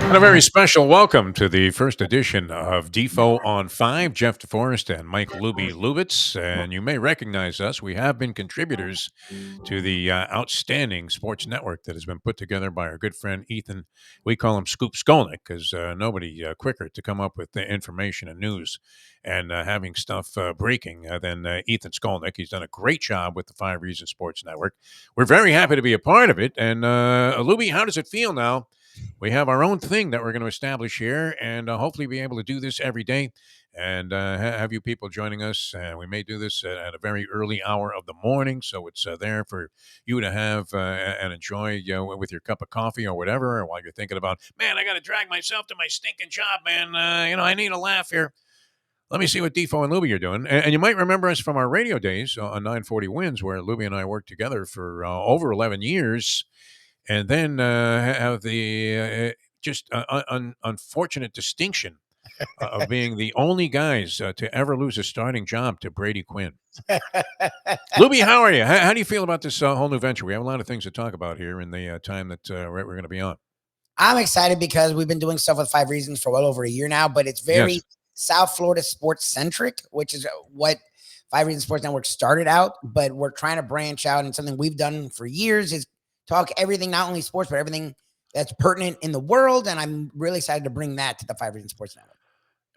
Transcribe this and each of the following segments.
And a very special welcome to the first edition of Defo on 5. Jeff DeForest and Mike Lubie Lubitz. And you may recognize us. We have been contributors to the outstanding sports network that has been put together by our good friend Ethan. We call him Scoop Skolnick because nobody quicker to come up with the information and news and having stuff breaking than Ethan Skolnick. He's done a great job with the 5 Reasons Sports Network. We're very happy to be a part of it. And Lubie, how does it feel now? We have our own thing that we're going to establish here and hopefully be able to do this every day and have you people joining us. We may do this at a very early hour of the morning, so it's there for you to have and enjoy with your cup of coffee or whatever, or while you're thinking about, man, I got to drag myself to my stinking job, man. I need a laugh here. Let me see what Defo and Lubie are doing. And you might remember us from our radio days on 940 Wins, where Lubie and I worked together for over 11 years. And then have the unfortunate distinction of being the only guys to ever lose a starting job to Brady Quinn. Lubie, how are you? How do you feel about this whole new venture? We have a lot of things to talk about here in the time that we're going to be on. I'm excited because we've been doing stuff with 5 Reasons for well over a year now, but it's very South Florida sports centric, which is what 5 Reasons Sports Network started out. But we're trying to branch out, and something we've done for years is talk everything, not only sports, but everything that's pertinent in the world. And I'm really excited to bring that to the 5 Reasons Sports Network.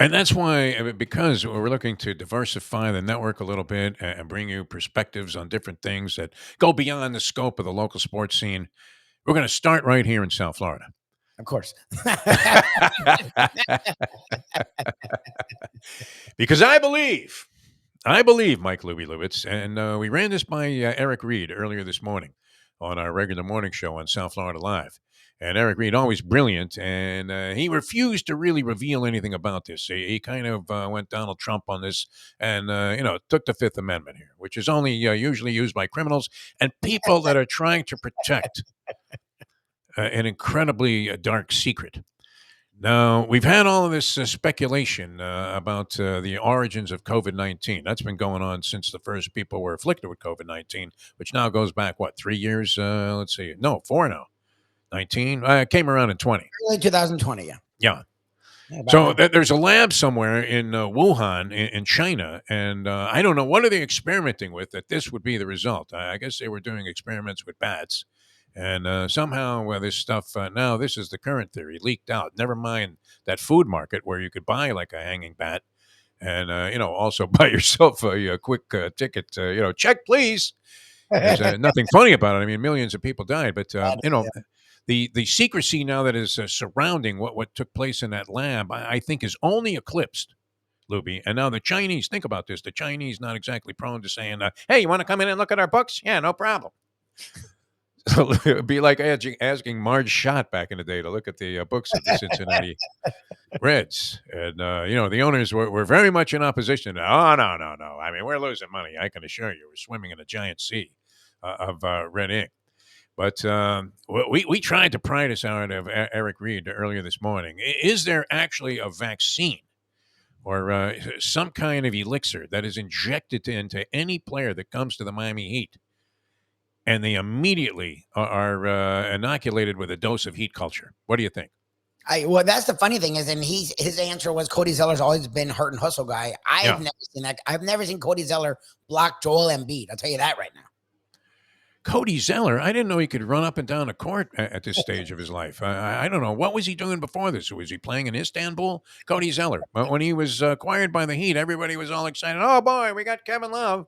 And that's why, because we're looking to diversify the network a little bit and bring you perspectives on different things that go beyond the scope of the local sports scene, we're going to start right here in South Florida. Of course. Because I believe, Mike Lubie Lubitz, and we ran this by Eric Reed earlier this morning on our regular morning show on South Florida Live. And Eric Reed, always brilliant, and he refused to really reveal anything about this. He kind of went Donald Trump on this and, took the Fifth Amendment here, which is only usually used by criminals and people that are trying to protect an incredibly dark secret. Now, we've had all of this speculation about the origins of COVID-19. That's been going on since the first people were afflicted with COVID-19, which now goes back, 3 years? Let's see. No, 4 now. 19? Came around in 20. Early 2020, yeah. Yeah. So there's a lab somewhere in Wuhan in China, and I don't know, what are they experimenting with that this would be the result? I guess they were doing experiments with bats. And somehow this stuff, now this is the current theory, leaked out. Never mind that food market where you could buy like a hanging bat and, also buy yourself a quick ticket, check, please. There's nothing funny about it. I mean, millions of people died. But, the secrecy now that is surrounding what took place in that lab, I think is only eclipsed, Lubie. And now the Chinese, think about this. The Chinese not exactly prone to saying, hey, you want to come in and look at our books? Yeah, no problem. So it would be like asking Marge Schott back in the day to look at the books of the Cincinnati Reds. And, the owners were very much in opposition. Oh, no. I mean, we're losing money. I can assure you. We're swimming in a giant sea of red ink. But we tried to pry this out of Eric Reed earlier this morning. Is there actually a vaccine or some kind of elixir that is injected into any player that comes to the Miami Heat, and they immediately are inoculated with a dose of heat culture? What do you think? Well, that's the funny thing is, and his answer was Cody Zeller's always been hurt and hustle guy. I have never seen that. I've never seen Cody Zeller block Joel Embiid. I'll tell you that right now. Cody Zeller, I didn't know he could run up and down a court at this stage of his life. I don't know. What was he doing before this? Was he playing in Istanbul? Cody Zeller. When he was acquired by the Heat, everybody was all excited. Oh, boy, we got Kevin Love.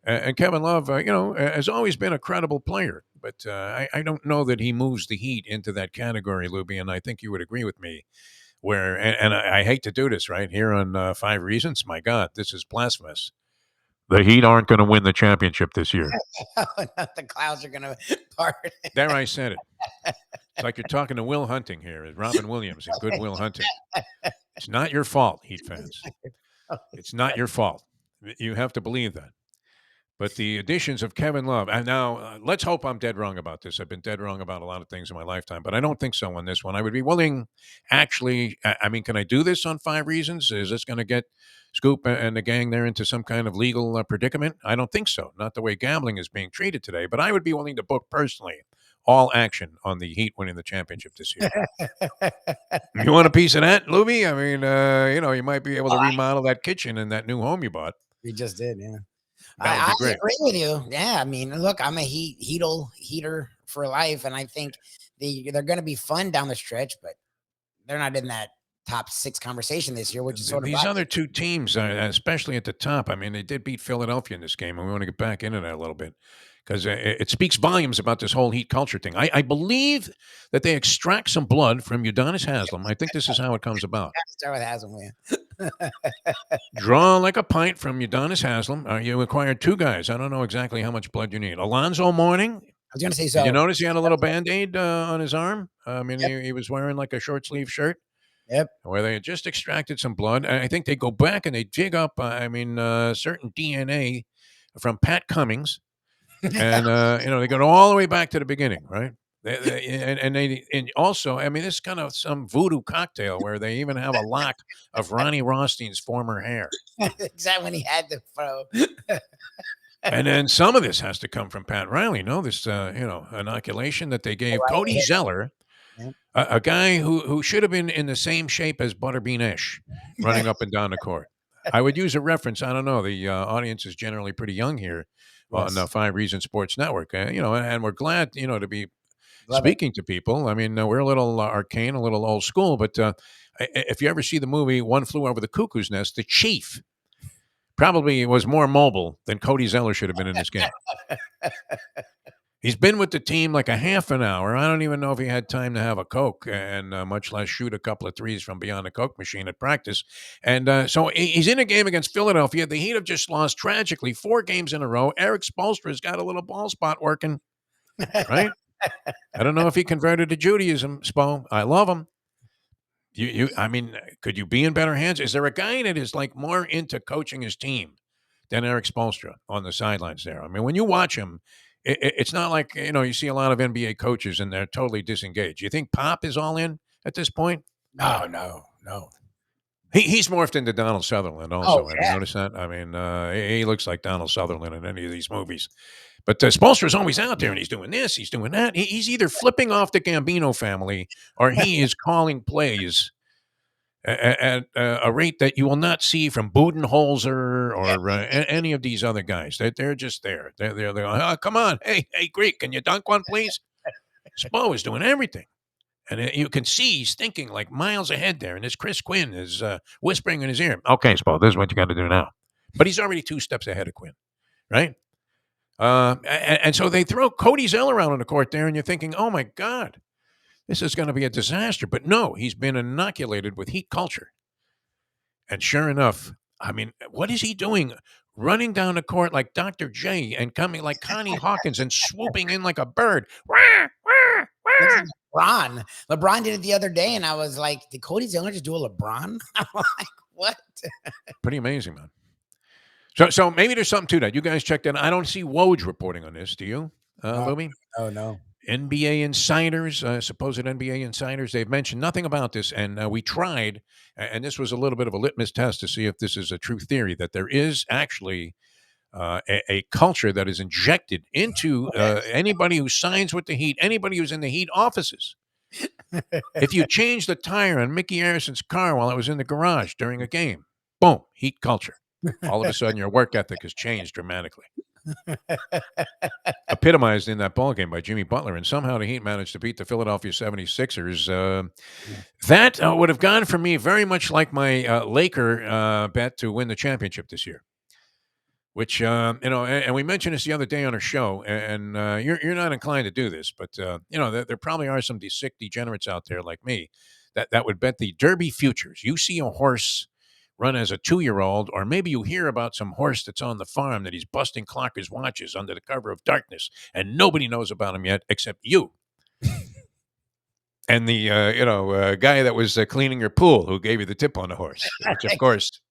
And Kevin Love, has always been a credible player. But I don't know that he moves the Heat into that category, Lubie, and I think you would agree with me. And I hate to do this right here on 5 Reasons. My God, this is blasphemous. The Heat aren't going to win the championship this year. The Clouds are going to part. There, I said it. It's like you're talking to Will Hunting here, Robin Williams and Good Will Hunting. It's not your fault, Heat fans. It's not your fault. You have to believe that. But the additions of Kevin Love, and now let's hope I'm dead wrong about this. I've been dead wrong about a lot of things in my lifetime, but I don't think so on this one. I would be willing, actually, I mean, can I do this on 5 Reasons? Is this going to get Scoop and the gang there into some kind of legal predicament? I don't think so. Not the way gambling is being treated today, but I would be willing to book personally all action on the Heat winning the championship this year. You want a piece of that, Lubie? I mean, you might be able to remodel that kitchen in that new home you bought. We just did, yeah. That would I be great. agree with you. Yeah, I mean, look, I'm a heater for life, and I think they're going to be fun down the stretch, but they're not in that top 6 conversation this year, which is sort of These other two teams, especially at the top, I mean, they did beat Philadelphia in this game, and we want to get back into that a little bit because it speaks volumes about this whole Heat culture thing. I believe that they extract some blood from Udonis Haslem. I think this is how it comes about. start with Haslam, man. Draw like a pint from Udonis Haslem. You acquired 2 guys. I don't know exactly how much blood you need. Alonzo Mourning. I was going to say Did you so. notice he had a little Band-Aid on his arm? I mean, Yep. he was wearing like a short sleeve shirt. Yep. Where they had just extracted some blood. I think they go back and they dig up, certain DNA from Pat Cummings, and they go all the way back to the beginning, right? And also, I mean, this is kind of some voodoo cocktail where they even have a lock of Ronnie Rothstein's former hair. Exactly when he had the fro. And then some of this has to come from Pat Riley. No, this inoculation that they gave Riley Cody hit. Zeller, Yeah. a guy who should have been in the same shape as Butterbean Esh, running up and down the court. I would use a reference. I don't know. The audience is generally pretty young here on the Yes. 5 Reasons Sports Network, and we're glad, to be Love it. speaking to people. I mean, we're a little arcane, a little old school, but if you ever see the movie One Flew Over the Cuckoo's Nest, the chief probably was more mobile than Cody Zeller should have been in this game. He's been with the team like a half an hour. I don't even know if he had time to have a Coke and much less shoot a couple of threes from beyond the Coke machine at practice. And so he's in a game against Philadelphia. The Heat have just lost tragically 4 games in a row. Eric Spoelstra's got a little ball spot working, right? I don't know if he converted to Judaism, Spo. I love him. I mean, could you be in better hands? Is there a guy that is like more into coaching his team than Eric Spoelstra on the sidelines there? I mean, when you watch him, it's not like, you see a lot of NBA coaches and they're totally disengaged. You think Pop is all in at this point? No. He's morphed into Donald Sutherland also. Oh, Have you yeah. noticed that? I mean, he looks like Donald Sutherland in any of these movies. But Spoelstra's always out there and he's doing this, he's doing that. He's either flipping off the Gambino family or he is calling plays at a rate that you will not see from Budenholzer or any of these other guys. They're just there. They're going, oh, come on. Hey, Greek, can you dunk one, please? Spo is doing everything. And you can see he's thinking like miles ahead there. And this Chris Quinn is whispering in his ear, okay, Spo, this is what you got to do now. But he's already 2 steps ahead of Quinn, right? And so they throw Cody Zeller out on the court there, and you're thinking, oh, my God, this is going to be a disaster. But no, he's been inoculated with Heat culture. And sure enough, I mean, what is he doing? Running down the court like Dr. J and coming like Connie Hawkins and swooping in like a bird. Wah, wah, wah. LeBron did it the other day, and I was like, did Cody Zeller just do a LeBron? I'm like, what? Pretty amazing, man. So maybe there's something to that. You guys checked in. I don't see Woj reporting on this. Do you, Lubie? Oh, no. NBA insiders, supposed NBA insiders, they've mentioned nothing about this. And we tried, and this was a little bit of a litmus test to see if this is a true theory, that there is actually a culture that is injected into anybody who signs with the Heat, anybody who's in the Heat offices. If you change the tire on Mickey Harrison's car while it was in the garage during a game, boom, Heat culture. All of a sudden, your work ethic has changed dramatically. Epitomized in that ball game by Jimmy Butler, and somehow the Heat managed to beat the Philadelphia 76ers. That would have gone for me very much like my Laker bet to win the championship this year. Which and we mentioned this the other day on our show, and you're not inclined to do this, but there probably are some sick degenerates out there like me that would bet the Derby futures. You see a horse run as a 2-year-old, or maybe you hear about some horse that's on the farm that he's busting clockers' watches under the cover of darkness, and nobody knows about him yet except you. And the guy that was cleaning your pool who gave you the tip on the horse, which of course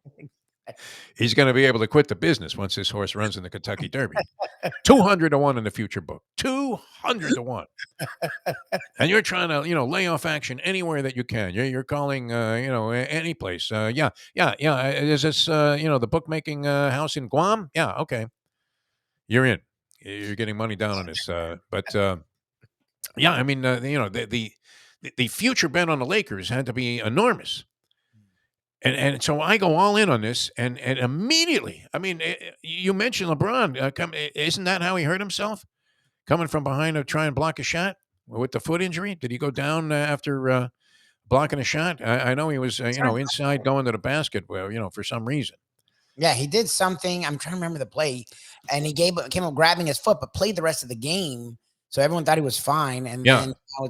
he's going to be able to quit the business once this horse runs in the Kentucky Derby. 200 to 1 in the future book. 200 to 1. And you're trying to, lay off action anywhere that you can. You're calling, any place. Yeah. Is this, the bookmaking house in Guam? Yeah. Okay. You're in. You're getting money down on this. But Yeah, I mean, the future bet on the Lakers had to be enormous. And so I go all in on this, and immediately, I mean, you mentioned LeBron. Isn't that how he hurt himself? Coming from behind to try and block a shot with the foot injury? Did he go down after blocking a shot? I know he was, inside going to the basket, well, for some reason. Yeah, he did something. I'm trying to remember the play, and he came up grabbing his foot, but played the rest of the game. So everyone thought he was fine, and Yeah. then now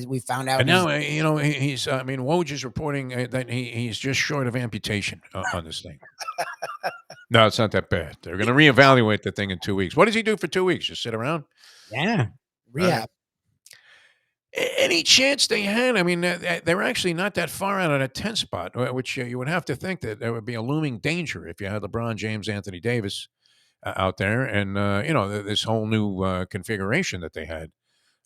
we found out And he's now, he's, I mean, Woj is reporting that he's just short of amputation on this thing. No, it's not that bad. They're going to reevaluate the thing in 2 weeks. What does he do for 2 weeks? Just sit around? yeah Okay. rehab. Any chance they had? I mean, they're actually not that far out of a 10 spot, which you would have to think that there would be a looming danger if you had LeBron James, Anthony Davis out there, and this whole new configuration that they had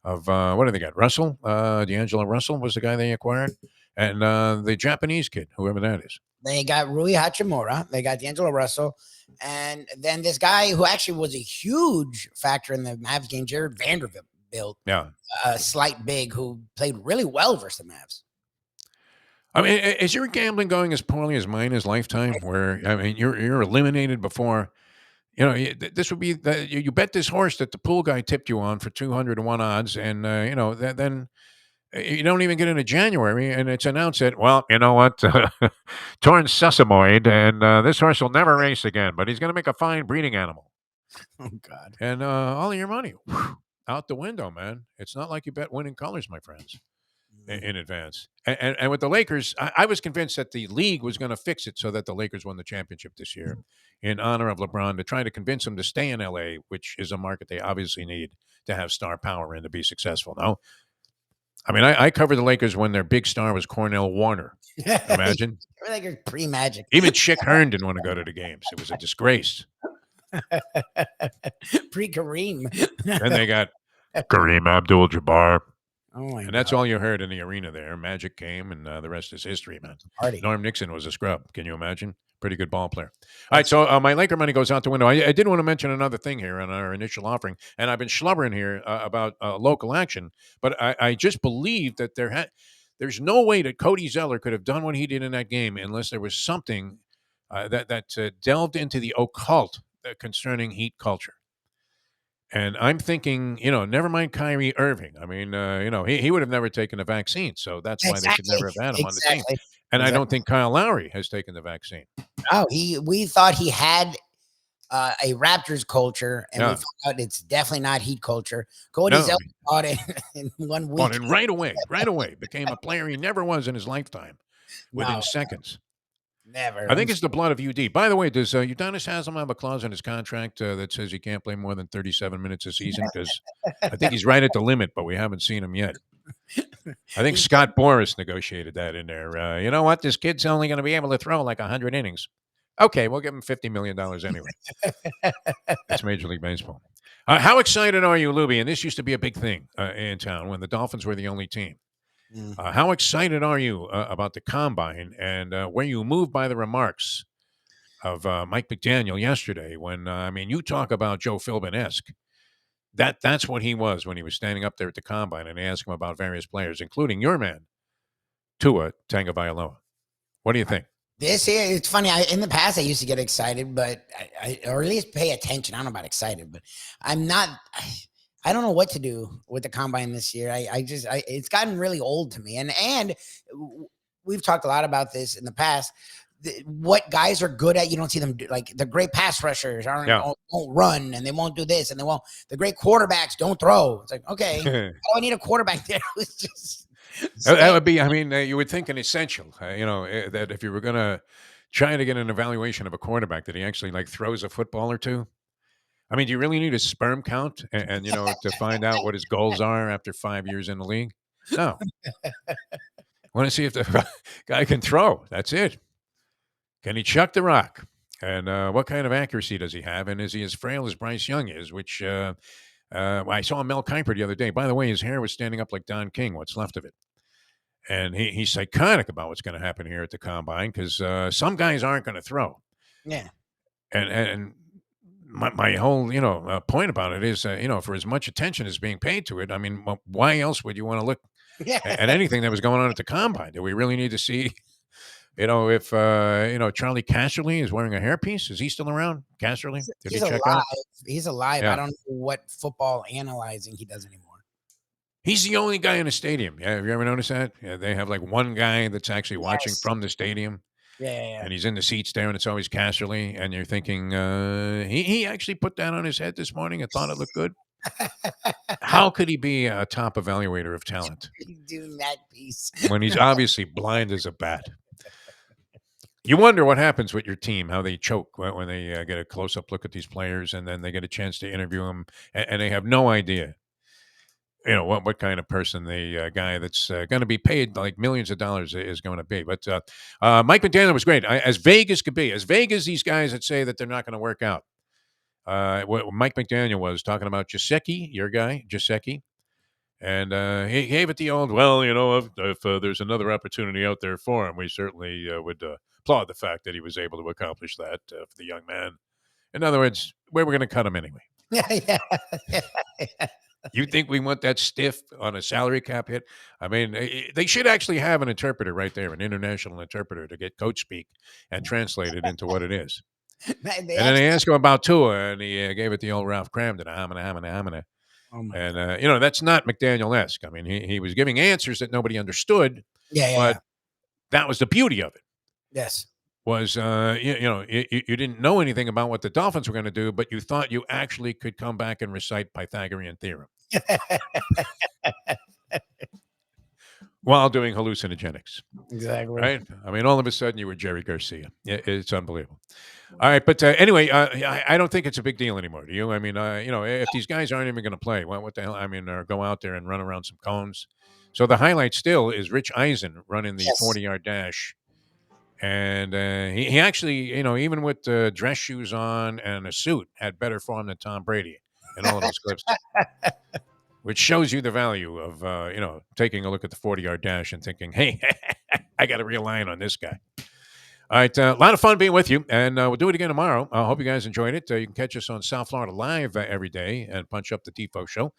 of what do they got? Russell, D'Angelo Russell was the guy they acquired, and the Japanese kid, whoever that is. They got Rui Hachimura. They got D'Angelo Russell. And then this guy who actually was a huge factor in the Mavs game, Jared Vanderbilt, Yeah. a slight big who played really well versus the Mavs. I mean, is your gambling going as poorly as mine is Lifetime? Where I mean, you're eliminated before. This would be you bet this horse that the pool guy tipped you on for 200 to 1 odds, and then you don't even get into January, and it's announced that, well, you know what, torn sesamoid, and this horse will never race again, but he's going to make a fine breeding animal. Oh God! And all of your money out the window, man. It's not like you bet winning colors, my friends, in advance. And with the Lakers, I was convinced that the league was going to fix it so that the Lakers won the championship this year in honor of LeBron, to try to convince him to stay in LA, which is a market they obviously need to have star power and to be successful. No, I mean, I covered the Lakers when their big star was Cornell Warner. Imagine. Lakers pre-Magic. Even Chick Hearn didn't want to go to the games. It was a disgrace. Pre-Kareem. Then they got Kareem Abdul-Jabbar. Oh my And that's God. all you heard in the arena there. Magic came, and the rest is history, man. Party. Norm Nixon was a scrub. Can you imagine? Pretty good ball player. All right, so my Laker money goes out the window. I did want to mention another thing here on our initial offering, and I've been schlubbering here about local action, but I just believe that there's no way that Cody Zeller could have done what he did in that game unless there was something that delved into the occult concerning Heat culture. And I'm thinking, never mind Kyrie Irving. I mean, he would have never taken a vaccine, so that's why they could never have had him on the team. And I don't think Kyle Lowry has taken the vaccine. Oh, we thought he had a Raptors culture, and we found out it's definitely not Heat culture. Cody Zeller bought it in 1 week. Bought it right away. Became a player he never was in his lifetime within seconds. Never. I think it's the blood of UD. By the way, does Udonis Haslem have a clause in his contract that says he can't play more than 37 minutes a season? Because I think he's right at the limit, but we haven't seen him yet. I think Scott Boras negotiated that in there. You know what? This kid's only going to be able to throw like 100 innings. Okay, we'll give him $50 million anyway. It's Major League Baseball. How excited are you, Lubie? And this used to be a big thing in town when the Dolphins were the only team. How excited are you about the combine, and were you moved by the remarks of Mike McDaniel yesterday when, you talk about Joe Philbin-esque. That's what he was when he was standing up there at the combine and they asked him about various players, including your man, Tua Tagovailoa. What do you think? This year, it's funny. In the past, I used to get excited, but or at least pay attention. I don't know about excited, but I'm not. I don't know what to do with the combine this year. It's gotten really old to me. And we've talked a lot about this in the past. What guys are good at, you don't see them do. Like the great pass rushers won't run, and they won't do this, and they won't. The great quarterbacks don't throw. It's like, okay, I need a quarterback there who's just. That would be, you would think an essential, that if you were going to try to get an evaluation of a quarterback, that he actually like throws a football or two. I mean, do you really need a sperm count and to find out what his goals are after 5 years in the league? No. I want to see if the guy can throw. That's it. Can he chuck the rock? And what kind of accuracy does he have? And is he as frail as Bryce Young is, which I saw Mel Kiper the other day. By the way, his hair was standing up like Don King, what's left of it. And he's psychotic about what's going to happen here at the combine because some guys aren't going to throw. Yeah. And my whole point about it is for as much attention as being paid to it, I mean, why else would you want to look Yeah. at anything that was going on at the combine? Do we really need to see if Charlie Casserly is wearing a hairpiece? Is he still around? Casserly, did he He's check alive. out? He's alive. I Yeah, don't know what football analyzing he does anymore. he's the only guy in the stadium. Yeah, have you ever noticed that? Yeah, they have like one guy that's actually watching Yes. from the stadium. Yeah. And he's in the seats there, and it's always Casserly, and you're thinking, he actually put that on his head this morning and thought it looked good. How could he be a top evaluator of talent He's doing that piece. when he's obviously blind as a bat? You wonder what happens with your team, how they choke when they get a close-up look at these players, and then they get a chance to interview them, and they have no idea, what kind of person the guy that's going to be paid like millions of dollars is going to be. But Mike McDaniel was great, as vague as could be, as vague as these guys that say that they're not going to work out. What Mike McDaniel was talking about Gesicki, your guy, Gesicki, and he gave it the old, well, if there's another opportunity out there for him, we certainly would applaud the fact that he was able to accomplish that for the young man. In other words, we were going to cut him anyway. Yeah. You think we want that stiff on a salary cap hit? I mean, they should actually have an interpreter right there, an international interpreter to get coach speak and translate it into what it is. They And then they asked him about Tua, and he gave it the old Ralph Cramden, hamina. Oh my And, God. that's not McDaniel-esque. I mean, he was giving answers that nobody understood, Yeah. but that was the beauty of it. Yes. Was you didn't know anything about what the Dolphins were going to do, but you thought you actually could come back and recite Pythagorean theorem while doing hallucinogenics, Exactly. right? I mean, all of a sudden you were Jerry Garcia. It's unbelievable. All right, but anyway, I don't think it's a big deal anymore. Do you? I mean, if these guys aren't even going to play, what the hell? I mean, go out there and run around some cones. So the highlight still is Rich Eisen running the Yes. 40-yard dash. And he actually, even with dress shoes on and a suit, had better form than Tom Brady in all of those clips, which shows you the value of, taking a look at the 40-yard dash and thinking, hey, I got to rely on this guy. All right, a lot of fun being with you, and we'll do it again tomorrow. I hope you guys enjoyed it. You can catch us on South Florida Live every day and punch up the Defo show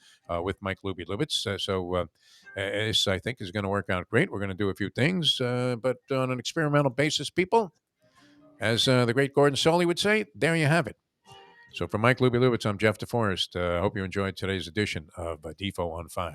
with Mike Lubie Lubitz. This, I think, is going to work out great. We're going to do a few things, but on an experimental basis, people. As the great Gordon Soley would say, there you have it. So for Mike Lubie Lubitz, I'm Jeff DeForest. I hope you enjoyed today's edition of Defo on 5.